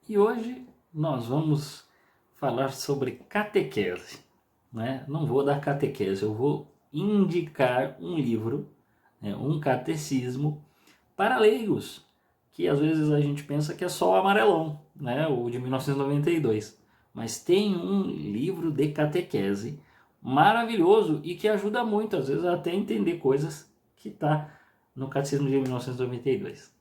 E hoje nós vamos falar sobre catequese, né? Não vou dar catequese, eu vou indicar um livro, né, um catecismo para leigos, que às vezes a gente pensa que é só o amarelão, né, o de 1992. Mas tem um livro de catequese maravilhoso e que ajuda muito, às vezes, até a entender coisas que está no catecismo de 1992.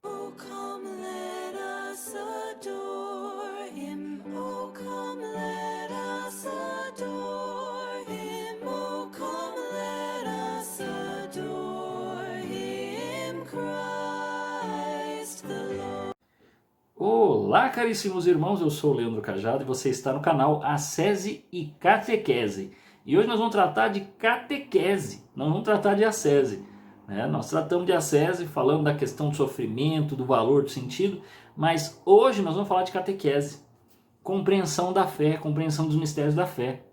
Oh, come, let us adore him. Oh, come, let us adore him. Oh, come, let us adore him, Christ the Lord. Olá, caríssimos irmãos, eu sou o Leandro Cajado e você está no canal Ascese e Catequese. E hoje nós vamos tratar de catequese, não vamos tratar de ascese, né? Nós tratamos de ascese falando da questão do sofrimento, do valor, do sentido, mas hoje nós vamos falar de catequese, compreensão da fé, compreensão dos mistérios da fé.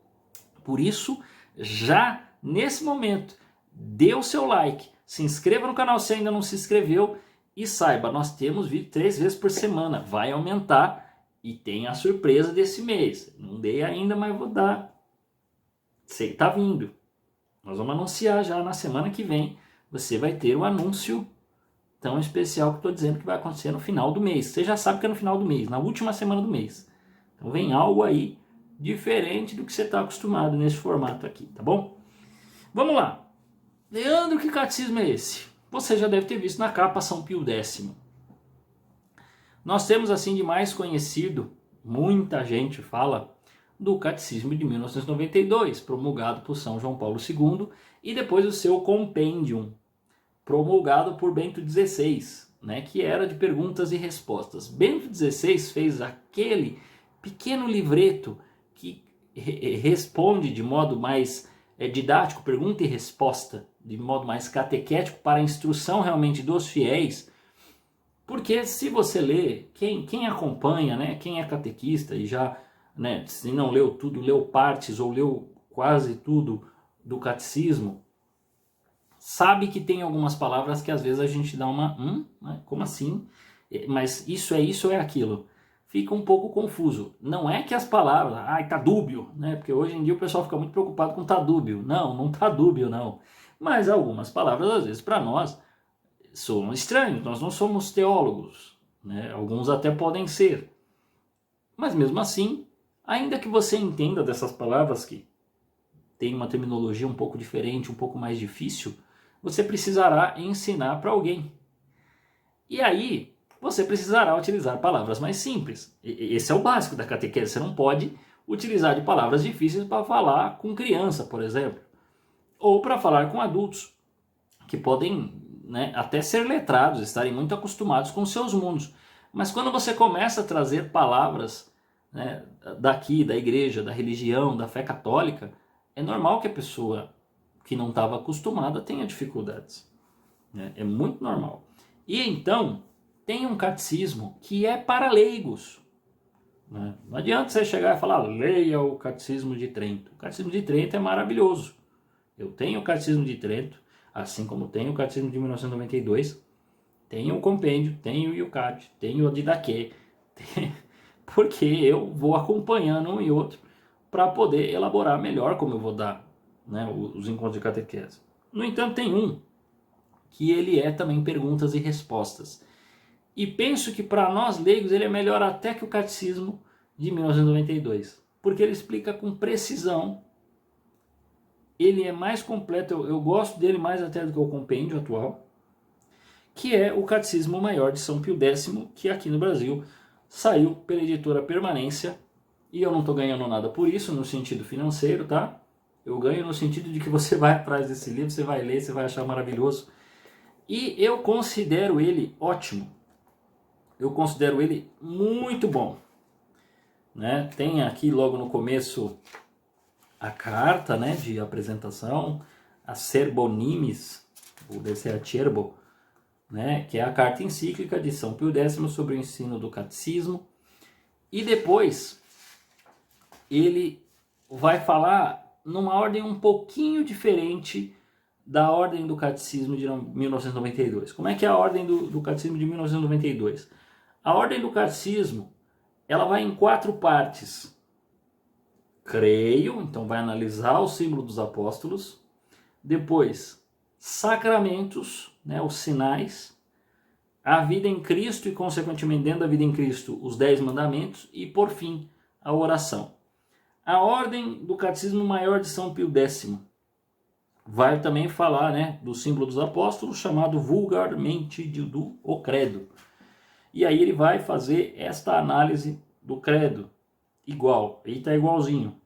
Por isso, já nesse momento, dê o seu like, se inscreva no canal se ainda não se inscreveu e saiba, nós temos vídeo 3 vezes por semana, vai aumentar e tem a surpresa desse mês. Não dei ainda, mas vou dar. Sei que tá vindo. Nós vamos anunciar já na semana que vem. Você vai ter o anúncio tão especial que estou dizendo que vai acontecer no final do mês. Você já sabe que é no final do mês, na última semana do mês. Então vem algo aí diferente do que você está acostumado nesse formato aqui, tá bom? Vamos lá. Leandro, que catecismo é esse? Você já deve ter visto na capa São Pio X. Nós temos assim de mais conhecido, muita gente fala, do Catecismo de 1992, promulgado por São João Paulo II, e depois o seu Compendium, promulgado por Bento XVI, né, que era de perguntas e respostas. Bento XVI fez aquele pequeno livreto que responde de modo mais didático, pergunta e resposta, de modo mais catequético, para a instrução realmente dos fiéis. Porque se você lê, quem acompanha, né, quem é catequista e já, né, se não leu tudo, leu partes ou leu quase tudo do catecismo, sabe que tem algumas palavras que às vezes a gente dá uma, né, como assim? Mas isso ou é aquilo? Fica um pouco confuso. Não é que as palavras, tá dúbio, né? Porque hoje em dia o pessoal fica muito preocupado com tá dúbio. Não, não tá dúbio, não. Mas algumas palavras, às vezes, para nós, são estranhos. Nós não somos teólogos, né? Alguns até podem ser. Mas mesmo assim, ainda que você entenda dessas palavras que tem uma terminologia um pouco diferente, um pouco mais difícil, você precisará ensinar para alguém. E aí, você precisará utilizar palavras mais simples. Esse é o básico da catequese. Você não pode utilizar de palavras difíceis para falar com criança, por exemplo. Ou para falar com adultos, que podem, né, até ser letrados, estarem muito acostumados com os seus mundos. Mas quando você começa a trazer palavras, né, daqui, da igreja, da religião, da fé católica, é normal que a pessoa que não estava acostumada tenha dificuldades. Né? É muito normal. E então, tem um catecismo que é para leigos. Né? Não adianta você chegar e falar, leia o Catecismo de Trento. O Catecismo de Trento é maravilhoso. Eu tenho o Catecismo de Trento, assim como tenho o Catecismo de 1992, tenho o Compêndio, tenho o Yucat, tenho o Didaquê, porque eu vou acompanhando um e outro para poder elaborar melhor como eu vou dar, né, os encontros de catequese. No entanto, tem um que ele é também perguntas e respostas. E penso que para nós leigos ele é melhor até que o Catecismo de 1992, porque ele explica com precisão, ele é mais completo, eu gosto dele mais até do que o compêndio atual, que é o Catecismo Maior de São Pio X, que aqui no Brasil saiu pela editora Permanência, e eu não estou ganhando nada por isso, no sentido financeiro, tá? Eu ganho no sentido de que você vai atrás desse livro, você vai ler, você vai achar maravilhoso. E eu considero ele ótimo. Eu considero ele muito bom. Né? Tem aqui logo no começo a carta, né, de apresentação, a Cerbonimis, ou deve ser a Cerbo, né, que é a carta encíclica de São Pio X sobre o ensino do catecismo. E depois ele vai falar numa ordem um pouquinho diferente da ordem do catecismo de 1992. Como é que é a ordem do catecismo de 1992? A ordem do catecismo ela vai em 4 partes. Creio, então vai analisar o símbolo dos apóstolos. Depois, sacramentos, né, os sinais. A vida em Cristo e, consequentemente, dentro da vida em Cristo, os 10 mandamentos. E, por fim, a oração. A ordem do Catecismo Maior de São Pio X vai também falar, né, do símbolo dos apóstolos, chamado vulgarmente do o credo. E aí ele vai fazer esta análise do credo. Igual, aí está igualzinho.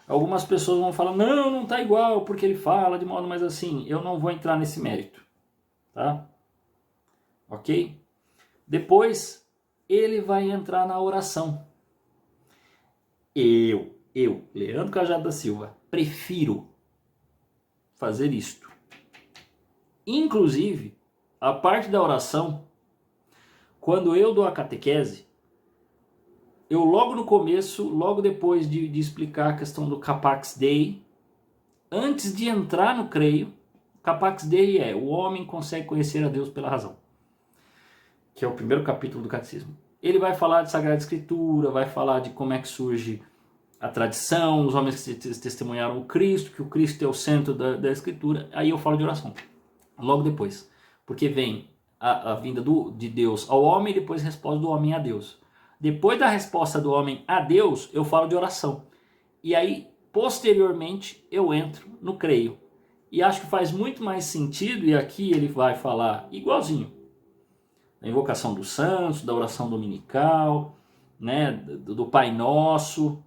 Algumas pessoas vão falar, não está igual, porque ele fala de modo mais assim. Eu não vou entrar nesse mérito, tá? Ok? Depois, ele vai entrar na oração. Eu, Leandro Cajado da Silva, prefiro fazer isto. Inclusive, a parte da oração, quando eu dou a catequese, eu logo no começo, logo depois de explicar a questão do Capax Dei, antes de entrar no creio, Capax Dei é o homem consegue conhecer a Deus pela razão, que é o primeiro capítulo do Catecismo. Ele vai falar de Sagrada Escritura, vai falar de como é que surge a tradição, os homens que testemunharam o Cristo, que o Cristo é o centro da Escritura. Aí eu falo de oração, logo depois, porque vem a vinda de Deus ao homem e depois a resposta do homem a Deus. Depois da resposta do homem a Deus, eu falo de oração. E aí, posteriormente, eu entro no creio. E acho que faz muito mais sentido, e aqui ele vai falar igualzinho, da invocação dos santos, da oração dominical, né, do Pai Nosso.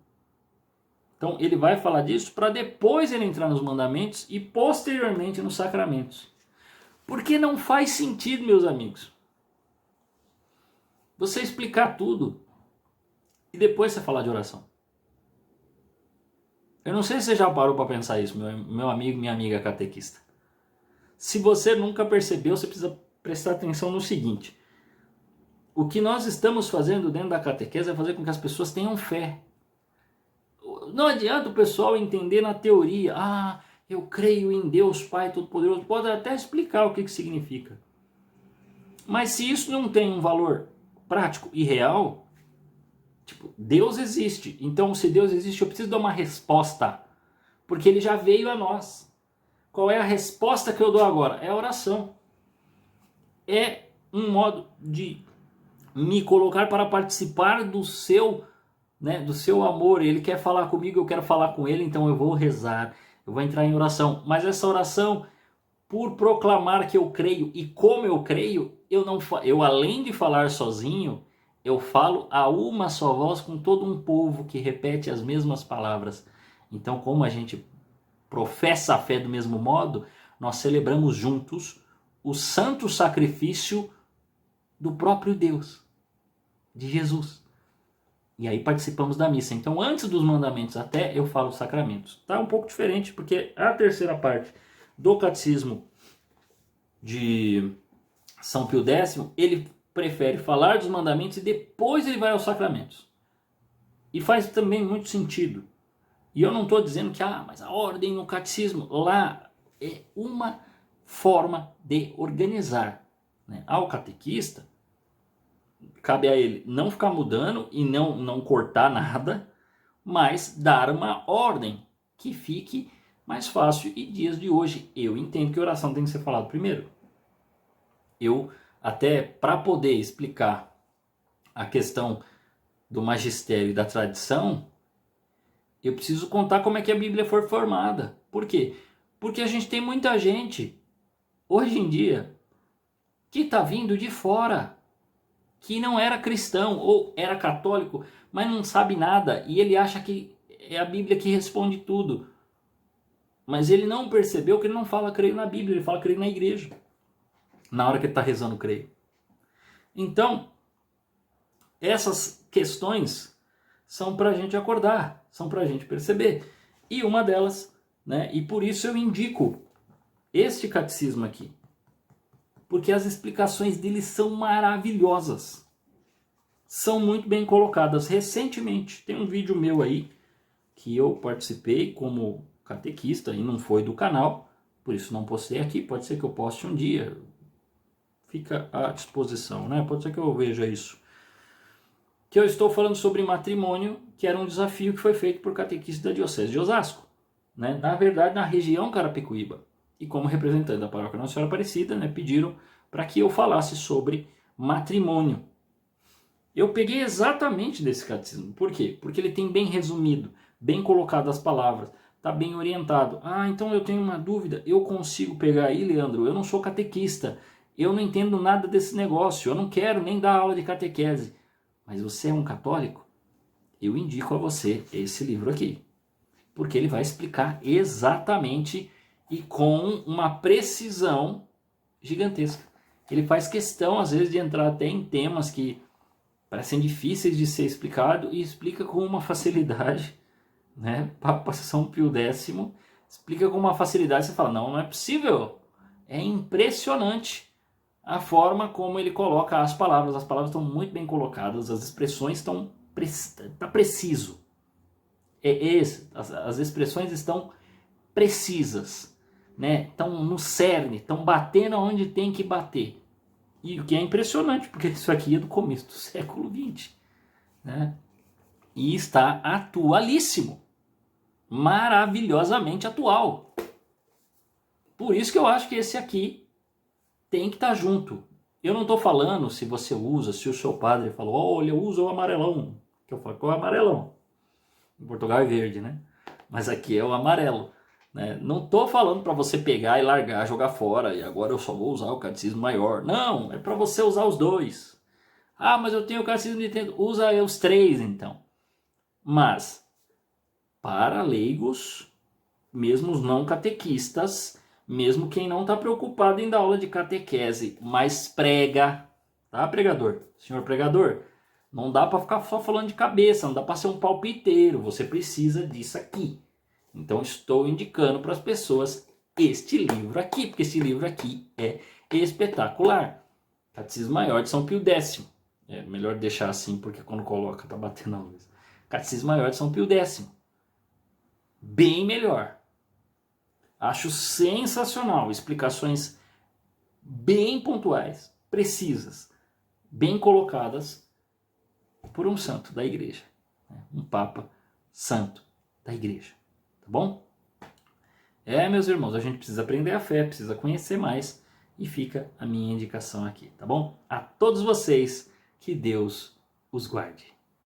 Então ele vai falar disso para depois ele entrar nos mandamentos e posteriormente nos sacramentos. Porque não faz sentido, meus amigos, você explicar tudo e depois você falar de oração. Eu não sei se você já parou para pensar isso, meu amigo e minha amiga catequista. Se você nunca percebeu, você precisa prestar atenção no seguinte. O que nós estamos fazendo dentro da catequese é fazer com que as pessoas tenham fé. Não adianta o pessoal entender na teoria, eu creio em Deus Pai Todo-Poderoso, pode até explicar o que significa. Mas se isso não tem um valor prático e real, tipo, Deus existe, então se Deus existe eu preciso dar uma resposta, porque ele já veio a nós. Qual é a resposta que eu dou agora? É a oração. É um modo de me colocar para participar do seu amor. Ele quer falar comigo, eu quero falar com ele, então eu vou rezar, eu vou entrar em oração. Mas essa oração, por proclamar que eu creio e como eu creio, eu além de falar sozinho, eu falo a uma só voz com todo um povo que repete as mesmas palavras. Então, como a gente professa a fé do mesmo modo, nós celebramos juntos o santo sacrifício do próprio Deus, de Jesus. E aí participamos da missa. Então, antes dos mandamentos até, eu falo os sacramentos. Tá um pouco diferente, porque a terceira parte do Catecismo de São Pio X, ele prefere falar dos mandamentos e depois ele vai aos sacramentos. E faz também muito sentido. E eu não estou dizendo que, mas a ordem no Catecismo, lá é uma forma de organizar. Né? Ao catequista, cabe a ele não ficar mudando e não cortar nada, mas dar uma ordem que fique mais fácil. E dias de hoje, eu entendo que a oração tem que ser falada primeiro. Eu, até para poder explicar a questão do magistério e da tradição, eu preciso contar como é que a Bíblia foi formada. Por quê? Porque a gente tem muita gente, hoje em dia, que está vindo de fora, que não era cristão ou era católico, mas não sabe nada e ele acha que é a Bíblia que responde tudo. Mas ele não percebeu que ele não fala creio na Bíblia, ele fala creio na igreja. Na hora que ele está rezando creio. Então, essas questões são para a gente acordar, são para a gente perceber. E uma delas, né, e por isso eu indico este catecismo aqui. Porque as explicações dele são maravilhosas. São muito bem colocadas. Recentemente, tem um vídeo meu aí, que eu participei como catequista, e não foi do canal, por isso não postei aqui, pode ser que eu poste um dia, fica à disposição, né? Pode ser que eu veja isso. Que que eu estou falando sobre matrimônio, que era um desafio que foi feito por catequistas da Diocese de Osasco, né? Na verdade, na região Carapicuíba. E como representante da paróquia Nossa Senhora Aparecida, né, pediram para que eu falasse sobre matrimônio. Eu peguei exatamente desse catecismo. Por quê? Porque ele tem bem resumido, bem colocado as palavras, está bem orientado. Ah, então eu tenho uma dúvida, eu consigo pegar aí, Leandro? Eu não sou catequista, eu não entendo nada desse negócio, eu não quero nem dar aula de catequese. Mas você é um católico? Eu indico a você esse livro aqui. Porque ele vai explicar exatamente e com uma precisão gigantesca. Ele faz questão, às vezes, de entrar até em temas que parecem difíceis de ser explicado e explica com uma facilidade, né? Papa São Pio X explica com uma facilidade, você fala, não é possível. É impressionante a forma como ele coloca as palavras estão muito bem colocadas, as expressões estão tá preciso. As expressões estão precisas, né? Estão no cerne, estão batendo onde tem que bater. E o que é impressionante, porque isso aqui é do começo do século XX, né? E está atualíssimo, maravilhosamente atual. Por isso que eu acho que esse aqui tem que estar junto. Eu não estou falando se você usa, se o seu padre falou, olha, eu uso o amarelão, que eu falo que é o amarelão. Em Portugal é verde, né? Mas aqui é o amarelo. Né? Não estou falando para você pegar e largar, jogar fora, e agora eu só vou usar o catecismo maior. Não, é para você usar os dois. Ah, mas eu tenho o catecismo de Trento. Usa os três, então. Mas, para leigos, mesmo os não catequistas, mesmo quem não está preocupado em dar aula de catequese, mas prega, tá, pregador? Senhor pregador, não dá para ficar só falando de cabeça, não dá para ser um palpiteiro, você precisa disso aqui. Então estou indicando para as pessoas este livro aqui, porque esse livro aqui é espetacular. Catecismo Maior de São Pio X. É melhor deixar assim, porque quando coloca tá batendo a luz. Catecismo Maior de São Pio X. Bem melhor. Acho sensacional. Explicações bem pontuais, precisas, bem colocadas por um santo da igreja. Um Papa santo da igreja. Tá bom? Meus irmãos, a gente precisa aprender a fé, precisa conhecer mais. E fica a minha indicação aqui, tá bom? A todos vocês, que Deus os guarde.